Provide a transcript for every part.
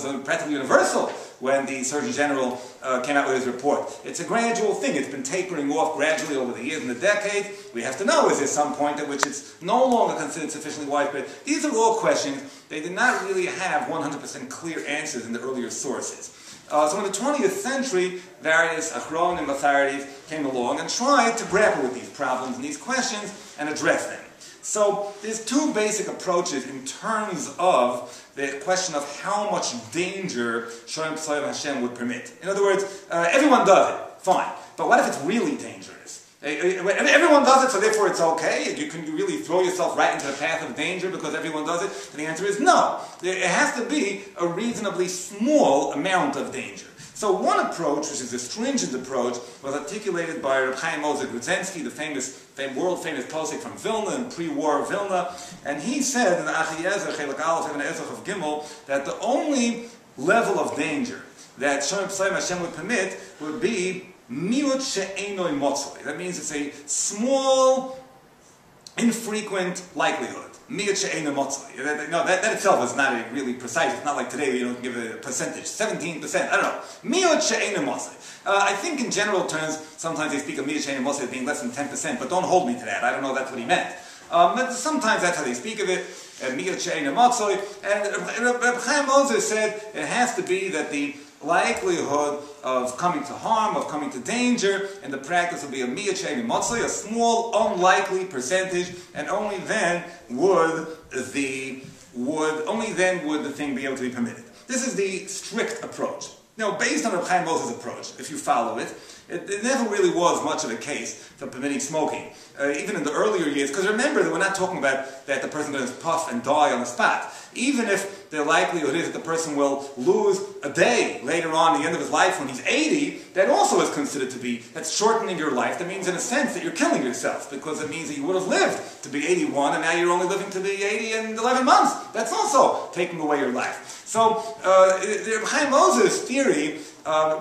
was practically universal when the Surgeon General came out with his report. It's a gradual thing. It's been tapering off gradually over the years and the decades. We have to know, is there some point at which it's no longer considered sufficiently widespread? These are all questions. They did not really have 100% clear answers in the earlier sources. So in the 20th century, various Achronim authorities came along and tried to grapple with these problems and these questions and address them. So there's two basic approaches in terms of the question of how much danger Shalom P'Sayim Hashem would permit. In other words, everyone does it, fine. But what if it's really dangerous? Everyone does it, so therefore it's okay? Can you really throw yourself right into the path of danger because everyone does it? And the answer is no. It has to be a reasonably small amount of danger. So one approach, which is a stringent approach, was articulated by Reb Chaim Moses Grudzinski, the world-famous posek from Vilna, in pre-war Vilna, and he said in the Achiezer, Chelak Aleph, Even Ezech of Gimel, that the only level of danger that Shalom P'Sayim Hashem would permit would be miut she'enoi motzoi. That means it's a small, infrequent likelihood. Miut she'enoi motzoi. No, that itself is not really precise. It's not like today where you don't give a percentage. 17%. I don't know. Miut she'enoi motzoi. I think in general terms, sometimes they speak of miut she'enoi motzoi as being less than 10%, but don't hold me to that. I don't know that's what he meant. But sometimes that's how they speak of it. Miut she'enoi motzoi. And Reb Chaim Moses said it has to be that the likelihood of coming to harm, of coming to danger, and the practice will be a miut she'enoi motzoi, a small, unlikely percentage, and only then would the thing be able to be permitted. This is the strict approach. Now, based on Reb Chaim Moses' approach, if you follow it, it never really was much of a case for permitting smoking, even in the earlier years, because remember that we're not talking about that the person is going to puff and die on the spot. Even if the likelihood is that the person will lose a day later on at the end of his life when he's 80, that also is considered to be, that's shortening your life. That means in a sense that you're killing yourself, because it means that you would have lived to be 81 and now you're only living to be 80 in 11 months. That's also taking away your life. So the Chaim Moses theory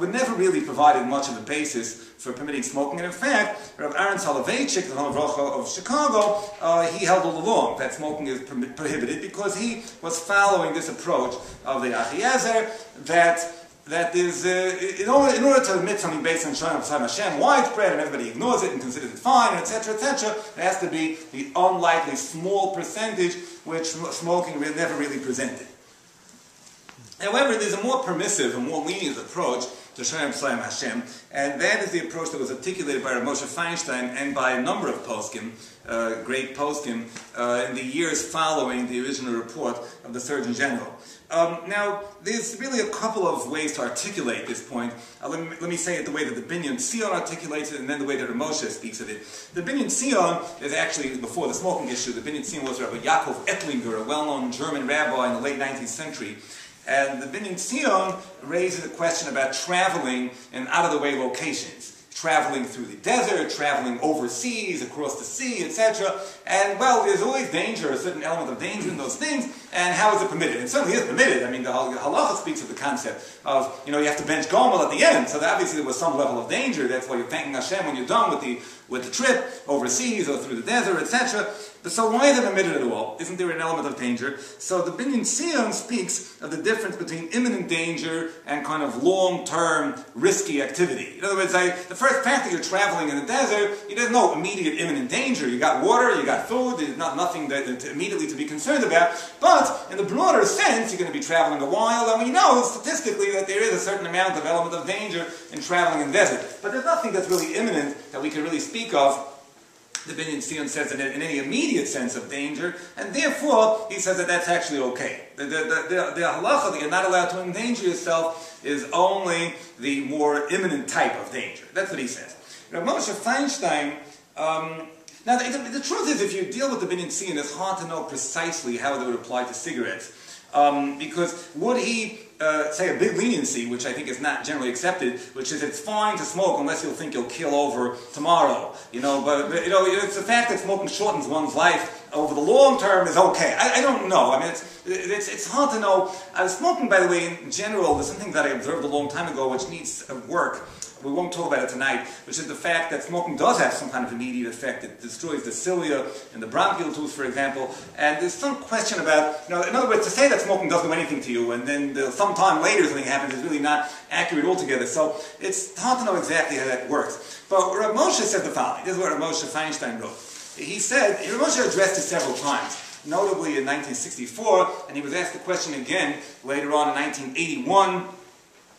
would never really provided much of a basis for permitting smoking. And in fact, Rav Aaron Soloveitchik, the Hon of Chicago, he held all along that smoking is prohibited because he was following this approach of the Achiezer that is, in order to admit something based on Shalom P'Sayim Hashem, widespread, and everybody ignores it and considers it fine, etc., etc., it has to be the unlikely small percentage which smoking never really presented. However, there's a more permissive and more lenient approach to Shalom P'Sayim Hashem, and that is the approach that was articulated by Rav Moshe Feinstein and by a number of poskim, great poskim, in the years following the original report of the Surgeon General. Now, there's really a couple of ways to articulate this point. Let me say it the way that the Binyan Tzion articulates it, and then the way that Rav Moshe speaks of it. The Binyan Tzion is actually, before the smoking issue, the Binyan Tzion was Rabbi Yaakov Ettlinger, a well-known German rabbi in the late 19th century. And the Binyan Tzion raises a question about traveling in out-of-the-way locations. Traveling through the desert, traveling overseas, across the sea, etc. And, well, there's always danger, a certain element of danger in those things, and how is it permitted? It certainly is permitted. I mean, the halacha speaks of the concept of, you have to bench gomel at the end, so that obviously there was some level of danger. That's why you're thanking Hashem when you're done with the trip, overseas or through the desert, etc. But so why is it permitted at all? Isn't there an element of danger? So the Binyan Tzion speaks of the difference between imminent danger and kind of long-term risky activity. In other words, the first fact that you're traveling in the desert, there's no immediate imminent danger. You got water, you got food, there's nothing immediately to be concerned about. But in the broader sense, you're going to be traveling a while, and we know statistically that there is a certain amount of element of danger in traveling in the desert. But there's nothing that's really imminent that we can really speak of. The Binyan Tzion says that in any immediate sense of danger, and therefore he says that that's actually okay. The halacha that you're not allowed to endanger yourself is only the more imminent type of danger. That's what he says. Rav Moshe Feinstein, now the truth is, if you deal with the Binyan Tzion, it's hard to know precisely how they would apply to cigarettes. Because would he say a big leniency, which I think is not generally accepted, which is it's fine to smoke unless you'll think you'll kill over tomorrow. But it's the fact that smoking shortens one's life over the long term is okay. I don't know. I mean, it's hard to know. Smoking, by the way, in general, is something that I observed a long time ago, which needs work. We won't talk about it tonight, which is the fact that smoking does have some kind of immediate effect. It destroys the cilia and the bronchial tooth, for example. And there's some question about, in other words, to say that smoking doesn't do anything to you, and then some some time later something happens is really not accurate altogether. So it's hard to know exactly how that works. But Rav Moshe said the following. This is what Rav Moshe Feinstein wrote. He said, Rav Moshe addressed it several times, notably in 1964, and he was asked the question again later on in 1981.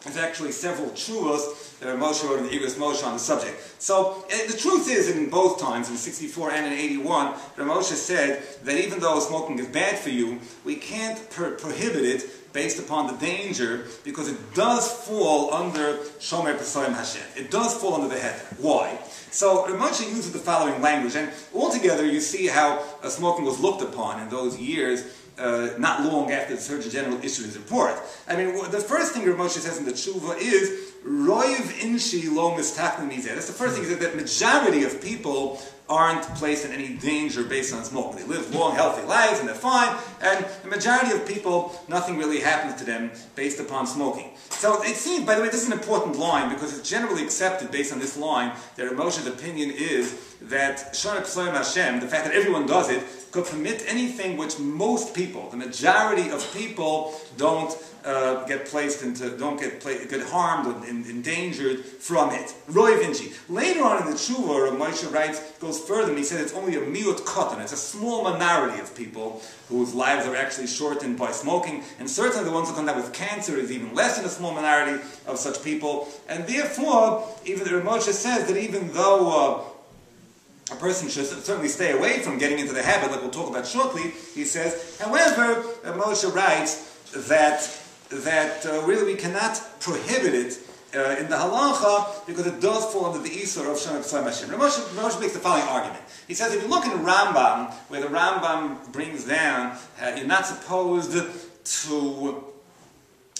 There's actually several tshuvos that Rav Moshe wrote in the Igros Moshe on the subject. So the truth is that in both times, in 64 and in 81, Rav Moshe said that even though smoking is bad for you, we can't prohibit it based upon the danger, because it does fall under Shomer Pesayim Hashem. It does fall under the header. Why? So Rav Moshe uses the following language, and altogether you see how smoking was looked upon in those years, not long after the Surgeon General issued his report. I mean, the first thing Rav Moshe says in the tshuva is, Roiv inshi lo mistaknim mizeh. That's the first thing, is that the majority of people aren't placed in any danger based on smoking. They live long, healthy lives, and they're fine, and the majority of people, nothing really happens to them based upon smoking. So it seems, by the way, this is an important line, because it's generally accepted based on this line, that Rav Moshe's opinion is that Shomer Pesayim Hashem, the fact that everyone does it, could permit anything which most people, the majority of people, don't get placed into, get harmed or endangered from it. Roy Vinci. Later on in the tshuva, Rav Moshe writes, goes further, and he says it's only a miut katan. It's a small minority of people whose lives are actually shortened by smoking, and certainly the ones who come down with cancer is even less than a small minority of such people. And therefore, even Rav Moshe says that even though a person should certainly stay away from getting into the habit, like we'll talk about shortly, he says, however, Moshe writes that really we cannot prohibit it in the halacha, because it does fall under the Isur of Shomer Pesayim Hashem. Rav Moshe makes the following argument. He says, if you look in Rambam, where the Rambam brings down, you're not supposed to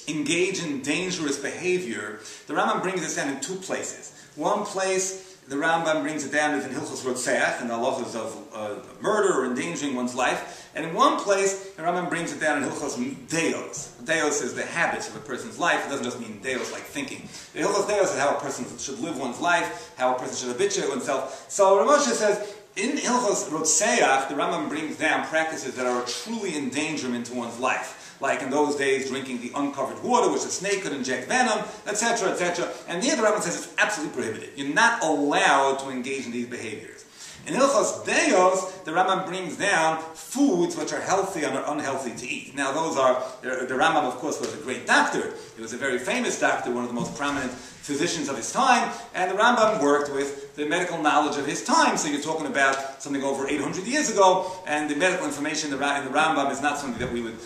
engage in dangerous behavior, the Rambam brings this down in two places. One place, the Rambam brings it down in Hilchos Rotzeach, and the halachas of murder or endangering one's life. And in one place, the Rambam brings it down in Hilchos Deos. Deos is the habits of a person's life. It doesn't just mean Deos like thinking. The Hilchos Deos is how a person should live one's life, how a person should habituate oneself. So Rav Moshe says, in Hilchos Rotzeach, the Rambam brings down practices that are a truly endangerment to one's life. Like in those days, drinking the uncovered water, which a snake could inject venom, etc., etc. And here the Rambam says it's absolutely prohibited. You're not allowed to engage in these behaviors. In Hilchos Deos, the Rambam brings down foods which are healthy and are unhealthy to eat. Now those are, the Rambam of course was a great doctor. He was a very famous doctor, one of the most prominent physicians of his time, and the Rambam worked with the medical knowledge of his time. So you're talking about something over 800 years ago, and the medical information in the Rambam is not something that we would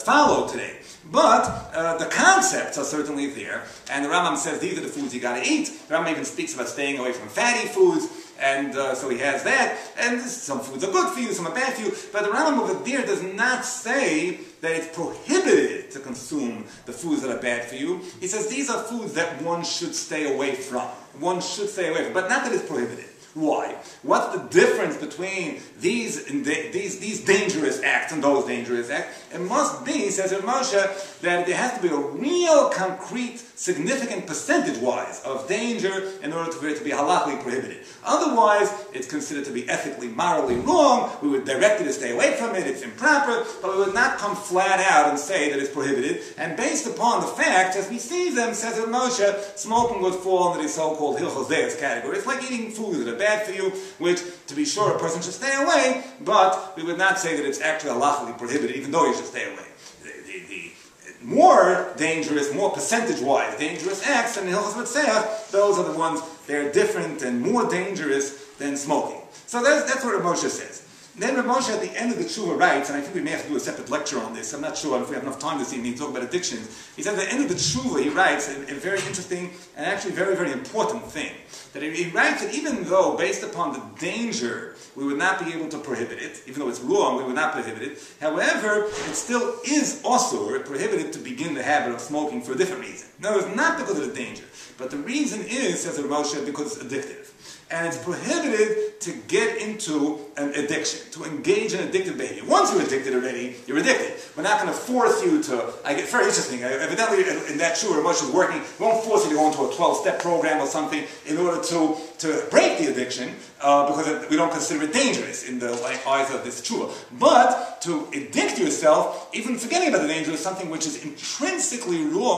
follow today. But the concepts are certainly there, and the Rambam says these are the foods you got to eat. The Rambam even speaks about staying away from fatty foods, and so he has that. And some foods are good for you, some are bad for you. But the Rambam over there does not say that it's prohibited to consume the foods that are bad for you. He says these are foods that one should stay away from. One should stay away from, but not that it's prohibited. Why? What's the difference between these dangerous acts and those dangerous acts? It must be, says Rav Moshe, that there has to be a real, concrete, significant percentage-wise of danger in order for it to be halachically prohibited. Otherwise, it's considered to be ethically, morally wrong. We would direct you to stay away from it. It's improper, but we would not come flat out and say that it's prohibited. And based upon the facts, as we see them, says Rav Moshe, smoking would fall under the so-called Hilchos Deos category. It's like eating foods that are bad for you, which, to be sure, a person should stay away, but we would not say that it's actually halachically prohibited, even though you should stay away. The more dangerous, more percentage-wise dangerous acts in the Hilchos Rotzeach, those are the ones, they're different and more dangerous than smoking. So that's what Rav Moshe says. Then Rav Moshe at the end of the tshuva writes, and I think we may have to do a separate lecture on this, I'm not sure if we have enough time this evening to talk about addictions. He says at the end of the tshuva he writes a very interesting and actually very, very important thing. That he writes that even though, based upon the danger, we would not be able to prohibit it, even though it's wrong, we would not prohibit it. However, it still is also prohibited to begin the habit of smoking for a different reason. No, it's not because of the danger, but the reason is, says Rav Moshe, because it's addictive. And it's prohibited to get into an addiction, to engage in addictive behavior. Once you're addicted already, you're addicted. We're not going to force you to, it's very interesting, evidently in that shul Moshe is working, we won't force you to go into a 12-step program or something in order to break the addiction, because we don't consider it dangerous in the eyes of this shul. But to addict yourself, even forgetting about the danger, is something which is intrinsically wrong.